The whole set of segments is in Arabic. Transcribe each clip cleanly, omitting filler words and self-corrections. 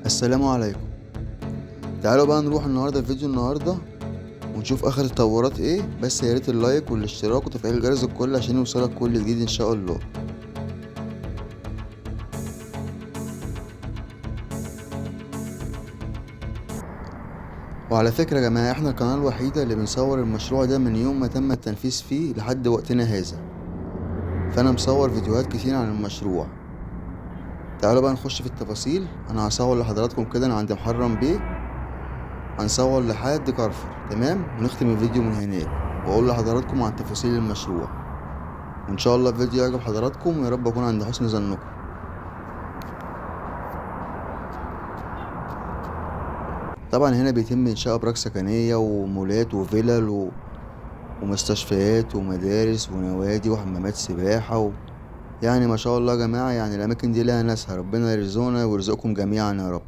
السلام عليكم. تعالوا بقى نروح النهارده في فيديو النهارده ونشوف اخر التطورات ايه. بس يا ريت اللايك والاشتراك وتفعيل جرس الكل عشان يوصلك كل جديد ان شاء الله. وعلى فكرة يا جماعة، احنا القناة الوحيدة اللي بنصور المشروع ده من يوم ما تم التنفيذ فيه لحد وقتنا هذا، فانا مصور فيديوهات كتير عن المشروع. تعالوا بقى نخش في التفاصيل. انا هصور لحضراتكم كده انا عند محرم بيه، هنصور لحد كارفور تمام، ونختم الفيديو من هناك واقول لحضراتكم عن تفاصيل المشروع. وان شاء الله الفيديو يعجب حضراتكم ويا رب اكون عند حسن ظنكم. طبعا هنا بيتم انشاء ابراج سكنيه ومولات وفلل ومستشفيات ومدارس ونوادي وحمامات سباحه يعني ما شاء الله يا جماعه، يعني الاماكن دي لها ناسها، ربنا يرزقنا ويرزقكم جميعا يا رب.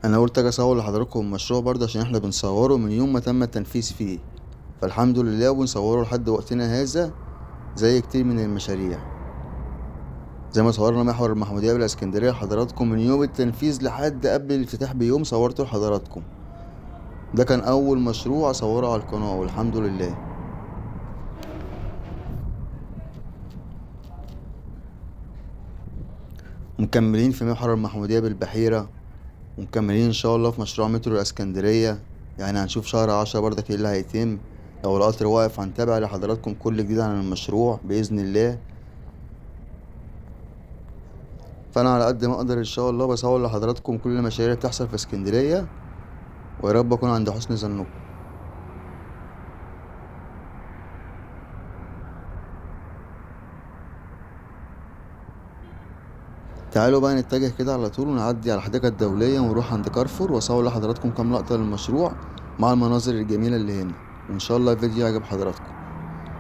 انا قلت اجي اصور لحضراتكم المشروع برضه عشان احنا بنصوره من يوم ما تم التنفيذ فيه، فالحمد لله وبنصوره لحد وقتنا هذا زي كتير من المشاريع. زي ما صورنا محور المحمودية بالاسكندرية لحضراتكم من يوم التنفيذ لحد قبل الافتتاح بيوم صورته لحضراتكم. ده كان اول مشروع اصوره على القناة والحمد لله. مكملين في محور المحمودية بالبحيرة، ومكملين ان شاء الله في مشروع مترو الاسكندرية. يعني هنشوف شهر 10 برضك ايه اللي هيتم. لو القطر واقف هنتابع لحضراتكم كل جديد عن المشروع بإذن الله. فانا على قد ما اقدر ان شاء الله بصور لحضراتكم كل المشاريع اللي بتحصل في اسكندرية، ويا رب اكون عند حسن ظنكم. تعالوا بقى نتجه كده على طول ونعدي على الحديقة الدولية ونروح عند كارفور واصور لحضراتكم كام لقطة للمشروع مع المناظر الجميلة اللي هنا، وان شاء الله الفيديو يعجب حضراتكم.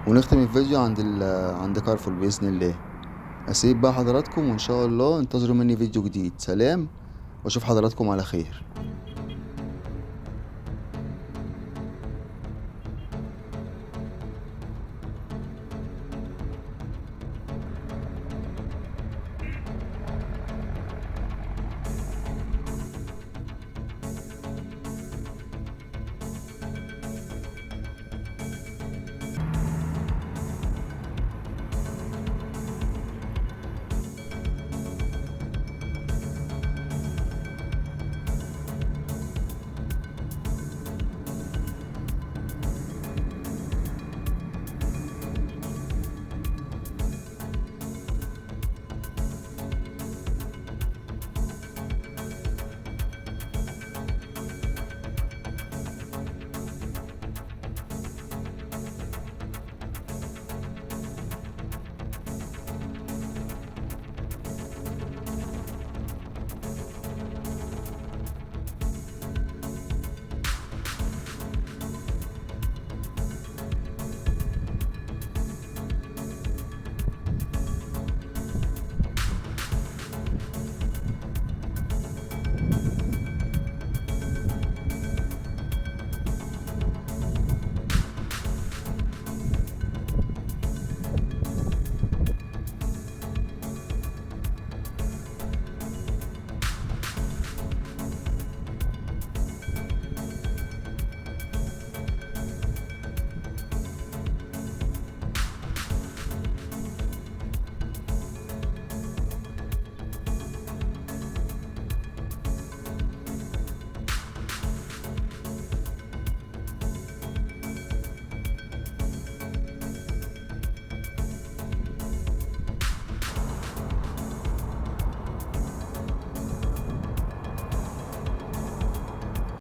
ونختم الفيديو عند كارفور بإذن الله. اسيب بقى حضراتكم وان شاء الله انتظروا مني فيديو جديد. سلام، واشوف حضراتكم على خير.